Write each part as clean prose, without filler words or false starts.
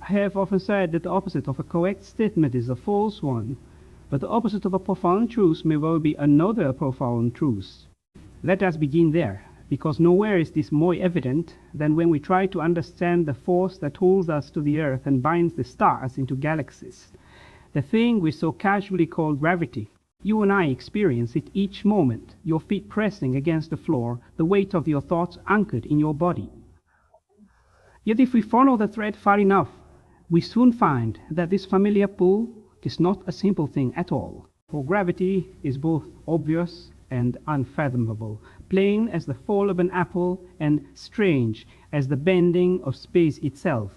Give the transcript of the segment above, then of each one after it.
I have often said that the opposite of a correct statement is a false one, but the opposite of a profound truth may well be another profound truth. Let us begin there, because nowhere is this more evident than when we try to understand the force that holds us to the earth and binds the stars into galaxies. The thing we so casually call gravity. You and I experience it each moment, your feet pressing against the floor, the weight of your thoughts anchored in your body. Yet if we follow the thread far enough, we soon find that this familiar pull is not a simple thing at all, for gravity is both obvious and unfathomable, plain as the fall of an apple and strange as the bending of space itself.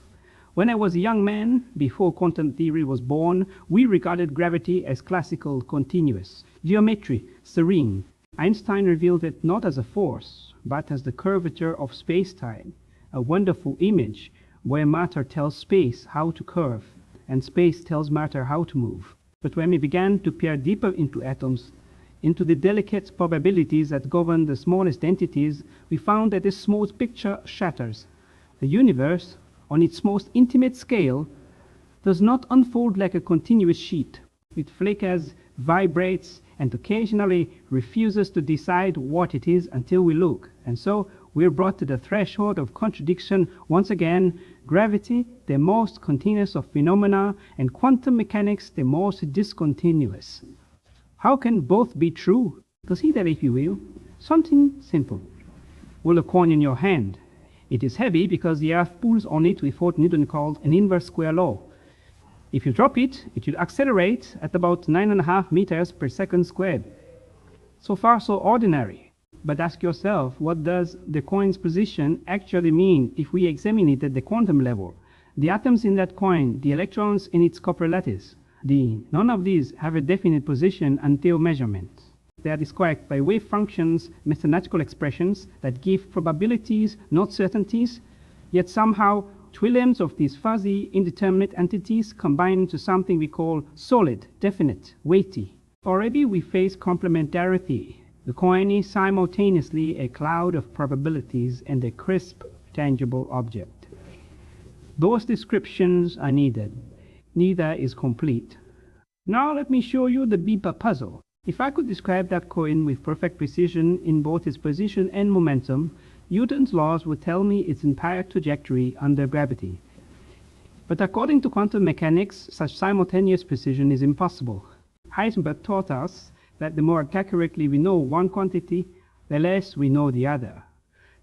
When I was a young man, before quantum theory was born, we regarded gravity as classical continuous, geometry serene. Einstein revealed it not as a force, but as the curvature of space-time, a wonderful image where matter tells space how to curve, and space tells matter how to move. But when we began to peer deeper into atoms, into the delicate probabilities that govern the smallest entities, we found that this smooth picture shatters. The universe, on its most intimate scale, does not unfold like a continuous sheet. It flickers, vibrates, and occasionally refuses to decide what it is until we look. And so we're brought to the threshold of contradiction once again. Gravity, the most continuous of phenomena, and quantum mechanics, the most discontinuous. How can both be true? Consider, if you will, something simple. Hold a coin in your hand. It is heavy because the earth pulls on it with what Newton called an inverse square law. If you drop it, it will accelerate at about 9.5 meters per second squared. So far so ordinary. But ask yourself, what does the coin's position actually mean if we examine it at the quantum level? The atoms in that coin, the electrons in its copper lattice, none of these have a definite position until measurement. They are described by wave functions, mathematical expressions that give probabilities, not certainties, yet somehow trillions of these fuzzy, indeterminate entities combine into something we call solid, definite, weighty. Already we face complementarity. The coin is simultaneously a cloud of probabilities and a crisp, tangible object. Those descriptions are needed. Neither is complete. Now let me show you the deeper puzzle. If I could describe that coin with perfect precision in both its position and momentum, Newton's laws would tell me its entire trajectory under gravity. But according to quantum mechanics, such simultaneous precision is impossible. Heisenberg taught us that the more accurately we know one quantity, the less we know the other.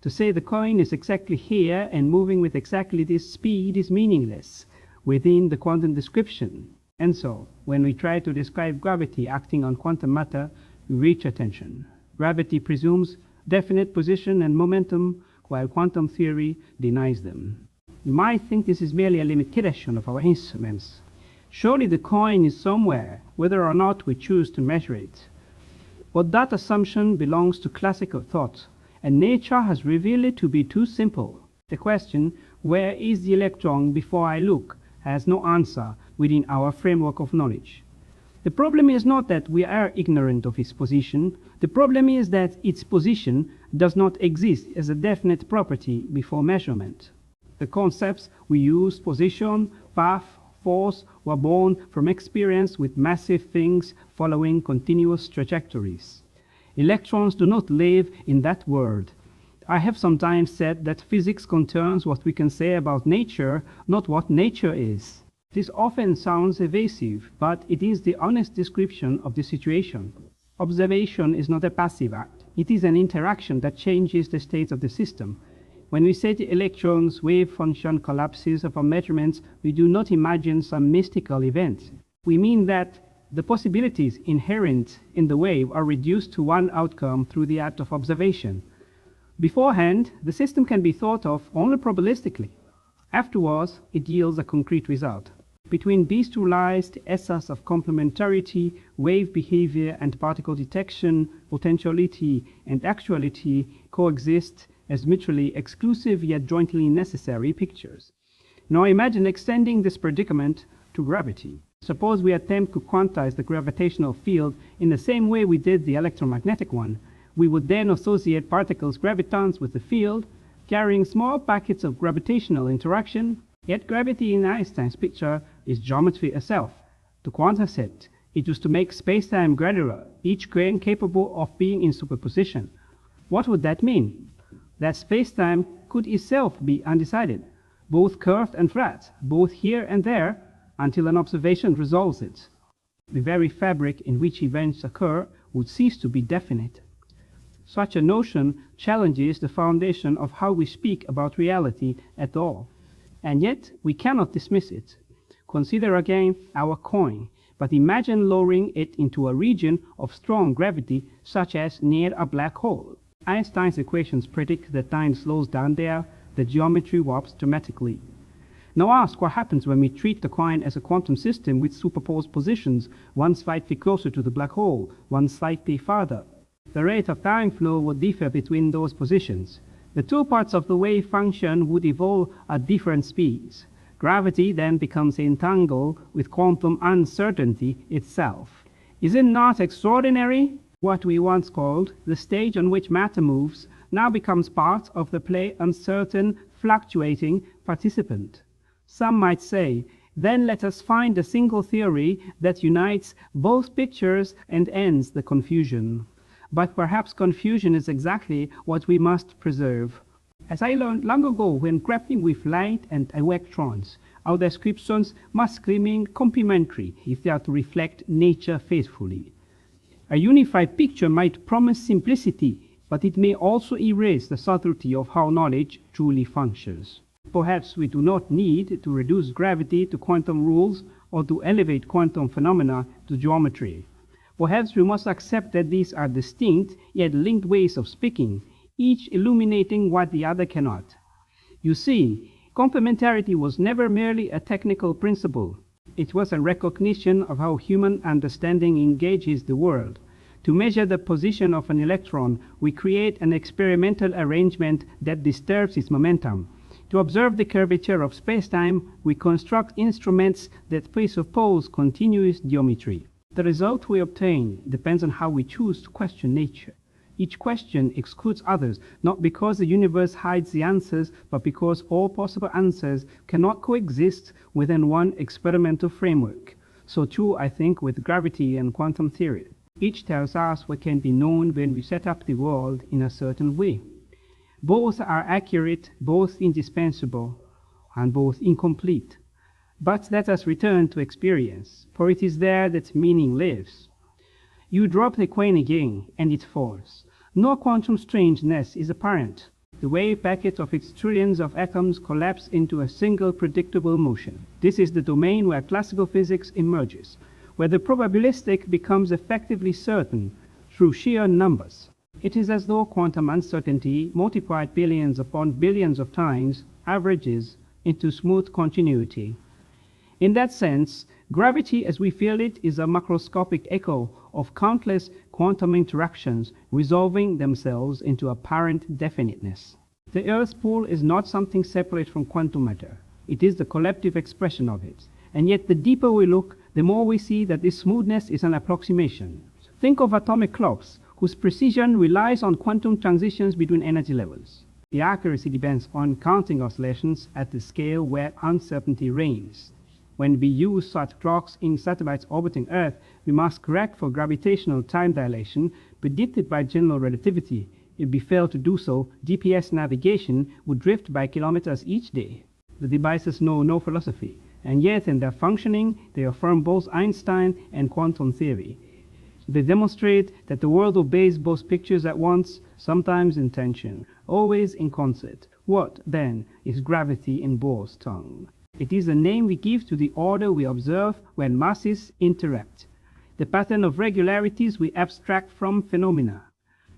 To say the coin is exactly here and moving with exactly this speed is meaningless within the quantum description. And so, when we try to describe gravity acting on quantum matter, we reach a tension. Gravity presumes definite position and momentum, while quantum theory denies them. You might think this is merely a limitation of our instruments. Surely the coin is somewhere, whether or not we choose to measure it. But that assumption belongs to classical thought, and nature has revealed it to be too simple. The question, where is the electron before I look, has no answer within our framework of knowledge. The problem is not that we are ignorant of its position. The problem is that its position does not exist as a definite property before measurement. The concepts we use, position, path, force, were born from experience with massive things following continuous trajectories. Electrons do not live in that world. I have sometimes said that physics concerns what we can say about nature, not what nature is. This often sounds evasive, but it is the honest description of the situation. Observation is not a passive act. It is an interaction that changes the state of the system. When we say the electron's wave function collapses of our measurements, we do not imagine some mystical event. We mean that the possibilities inherent in the wave are reduced to one outcome through the act of observation. Beforehand, the system can be thought of only probabilistically. Afterwards, it yields a concrete result. Between these two lies the essence of complementarity, wave behavior and particle detection, potentiality and actuality coexist as mutually exclusive yet jointly necessary pictures. Now imagine extending this predicament to gravity. Suppose we attempt to quantize the gravitational field in the same way we did the electromagnetic one. We would then associate particles' gravitons with the field, carrying small packets of gravitational interaction, Yet gravity in Einstein's picture is geometry itself. To quanta it, it was to make spacetime granular, each grain capable of being in superposition. What would that mean? That spacetime could itself be undecided, both curved and flat, both here and there, until an observation resolves it. The very fabric in which events occur would cease to be definite. Such a notion challenges the foundation of how we speak about reality at all. And yet we cannot dismiss it. Consider again our coin, but imagine lowering it into a region of strong gravity such as near a black hole. Einstein's equations predict that time slows down there, the geometry warps dramatically. Now ask what happens when we treat the coin as a quantum system with superposed positions, one slightly closer to the black hole, one slightly farther. The rate of time flow would differ between those positions. The two parts of the wave function would evolve at different speeds. Gravity then becomes entangled with quantum uncertainty itself. Is it not extraordinary? What we once called the stage on which matter moves now becomes part of the play uncertain, fluctuating participant. Some might say, then let us find a single theory that unites both pictures and ends the confusion. But perhaps confusion is exactly what we must preserve. As I learned long ago when grappling with light and electrons, our descriptions must remain complementary if they are to reflect nature faithfully. A unified picture might promise simplicity, but it may also erase the subtlety of how knowledge truly functions. Perhaps we do not need to reduce gravity to quantum rules or to elevate quantum phenomena to geometry. Perhaps we must accept that these are distinct yet linked ways of speaking, each illuminating what the other cannot. You see, complementarity was never merely a technical principle. It was a recognition of how human understanding engages the world. To measure the position of an electron, we create an experimental arrangement that disturbs its momentum. To observe the curvature of spacetime, we construct instruments that presuppose continuous geometry. The result we obtain depends on how we choose to question nature. Each question excludes others, not because the universe hides the answers, but because all possible answers cannot coexist within one experimental framework. So too, I think, with gravity and quantum theory. Each tells us what can be known when we set up the world in a certain way. Both are accurate, both indispensable, and both incomplete. But let us return to experience, for it is there that meaning lives. You drop the coin again, and it falls. No quantum strangeness is apparent. The wave packet of its trillions of atoms collapse into a single predictable motion. This is the domain where classical physics emerges, where the probabilistic becomes effectively certain through sheer numbers. It is as though quantum uncertainty, multiplied billions upon billions of times, averages into smooth continuity. In that sense, gravity as we feel it is a macroscopic echo of countless quantum interactions resolving themselves into apparent definiteness. The Earth's pull is not something separate from quantum matter. It is the collective expression of it. And yet the deeper we look, the more we see that this smoothness is an approximation. Think of atomic clocks, whose precision relies on quantum transitions between energy levels. The accuracy depends on counting oscillations at the scale where uncertainty reigns. When we use such clocks in satellites orbiting Earth, we must correct for gravitational time dilation predicted by general relativity. If we fail to do so, GPS navigation would drift by kilometers each day. The devices know no philosophy, and yet in their functioning they affirm both Einstein and quantum theory. They demonstrate that the world obeys both pictures at once, sometimes in tension, always in concert. What, then, is gravity in Bohr's tongue? It is the name we give to the order we observe when masses interact, the pattern of regularities we abstract from phenomena.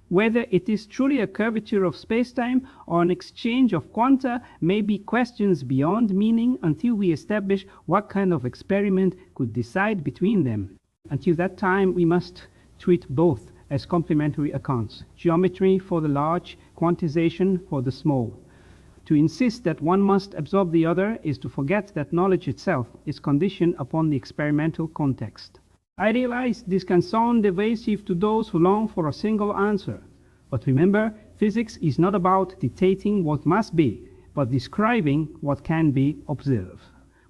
Whether it is truly a curvature of spacetime or an exchange of quanta may be questions beyond meaning until we establish what kind of experiment could decide between them. Until that time, we must treat both as complementary accounts, geometry for the large, quantization for the small. To insist that one must absorb the other is to forget that knowledge itself is conditioned upon the experimental context. I realize this can sound evasive to those who long for a single answer. But remember, physics is not about dictating what must be, but describing what can be observed.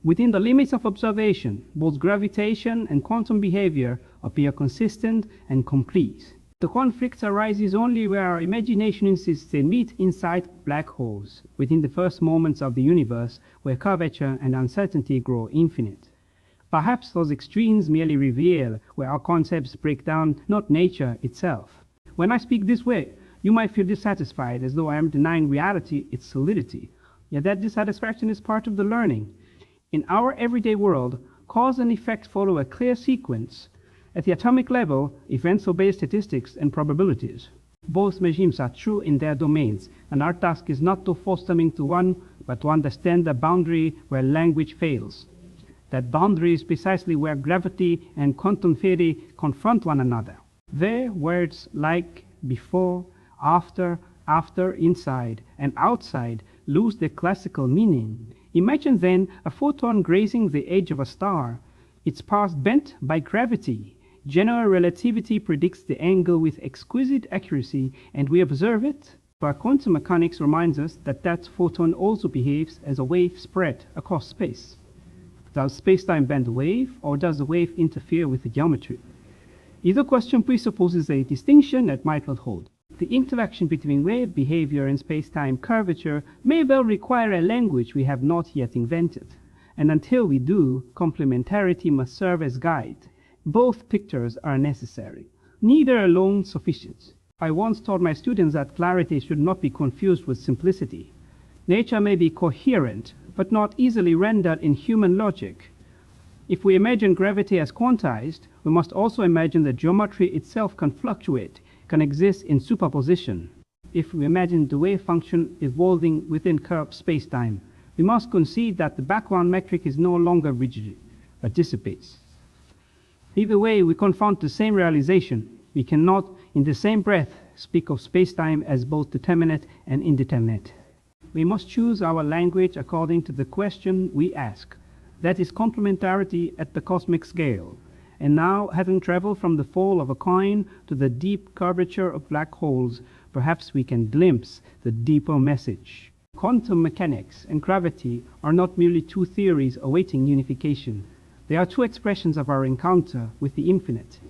Within the limits of observation, both gravitation and quantum behavior appear consistent and complete. The conflict arises only where our imagination insists they meet inside black holes, within the first moments of the universe, where curvature and uncertainty grow infinite. Perhaps those extremes merely reveal where our concepts break down, not nature itself. When I speak this way, you might feel dissatisfied, as though I am denying reality its solidity. Yet that dissatisfaction is part of the learning. In our everyday world, cause and effect follow a clear sequence. At the atomic level, events obey statistics and probabilities. Both regimes are true in their domains, and our task is not to force them into one, but to understand the boundary where language fails. That boundary is precisely where gravity and quantum theory confront one another. There, words like before, after, inside, and outside lose their classical meaning. Imagine then a photon grazing the edge of a star, its path bent by gravity. General relativity predicts the angle with exquisite accuracy, and we observe it. But quantum mechanics reminds us that that photon also behaves as a wave spread across space. Does spacetime bend the wave, or does the wave interfere with the geometry? Either question presupposes a distinction that might not hold. The interaction between wave behavior and spacetime curvature may well require a language we have not yet invented, and until we do, complementarity must serve as guide. Both pictures are necessary, neither alone sufficient. I once taught my students that clarity should not be confused with simplicity. Nature may be coherent, but not easily rendered in human logic. If we imagine gravity as quantized, we must also imagine that geometry itself can fluctuate, can exist in superposition. If we imagine the wave function evolving within curved spacetime, we must concede that the background metric is no longer rigid, but dissipates. Either way, we confront the same realization. We cannot, in the same breath, speak of spacetime as both determinate and indeterminate. We must choose our language according to the question we ask. That is complementarity at the cosmic scale. And now, having traveled from the fall of a coin to the deep curvature of black holes, perhaps we can glimpse the deeper message. Quantum mechanics and gravity are not merely two theories awaiting unification. They are two expressions of our encounter with the infinite.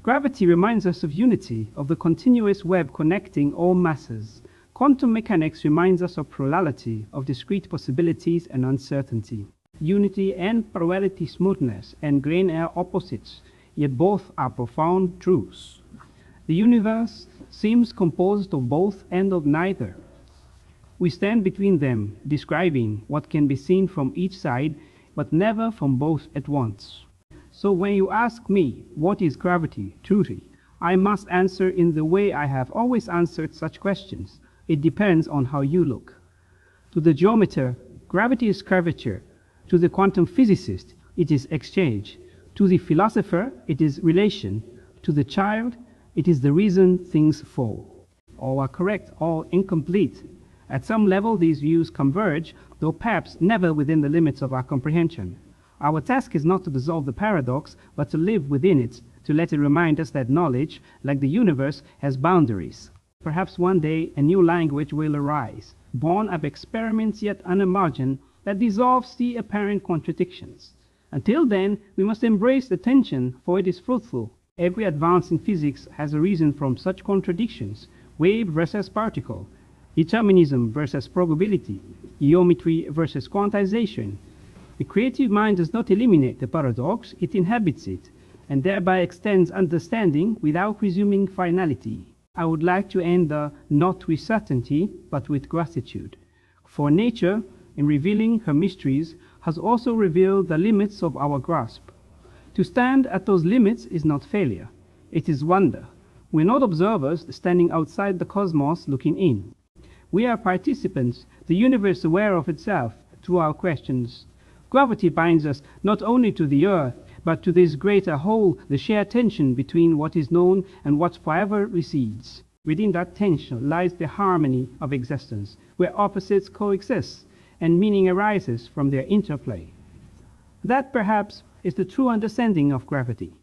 Gravity reminds us of unity, of the continuous web connecting all masses. Quantum mechanics reminds us of plurality, of discrete possibilities and uncertainty. Unity and plurality, smoothness and grain are opposites, yet both are profound truths. The universe seems composed of both and of neither. We stand between them, describing what can be seen from each side, but never from both at once. So when you ask me, what is gravity, truly, I must answer in the way I have always answered such questions. It depends on how you look. To the geometer, gravity is curvature. To the quantum physicist, it is exchange. To the philosopher, it is relation. To the child, it is the reason things fall. All are correct, all incomplete. At some level, these views converge, though perhaps never within the limits of our comprehension. Our task is not to dissolve the paradox, but to live within it, to let it remind us that knowledge, like the universe, has boundaries. Perhaps one day a new language will arise, born of experiments yet unimagined, that dissolves the apparent contradictions. Until then, we must embrace the tension, for it is fruitful. Every advance in physics has arisen from such contradictions: wave versus particle, determinism versus probability, geometry versus quantization. The creative mind does not eliminate the paradox, it inhabits it, and thereby extends understanding without presuming finality. I would like to end not with certainty, but with gratitude. For nature, in revealing her mysteries, has also revealed the limits of our grasp. To stand at those limits is not failure, it is wonder. We're not observers standing outside the cosmos looking in. We are participants, the universe aware of itself through our questions. Gravity binds us not only to the earth, but to this greater whole, the shared tension between what is known and what forever recedes. Within that tension lies the harmony of existence, where opposites coexist, and meaning arises from their interplay. That, perhaps, is the true understanding of gravity.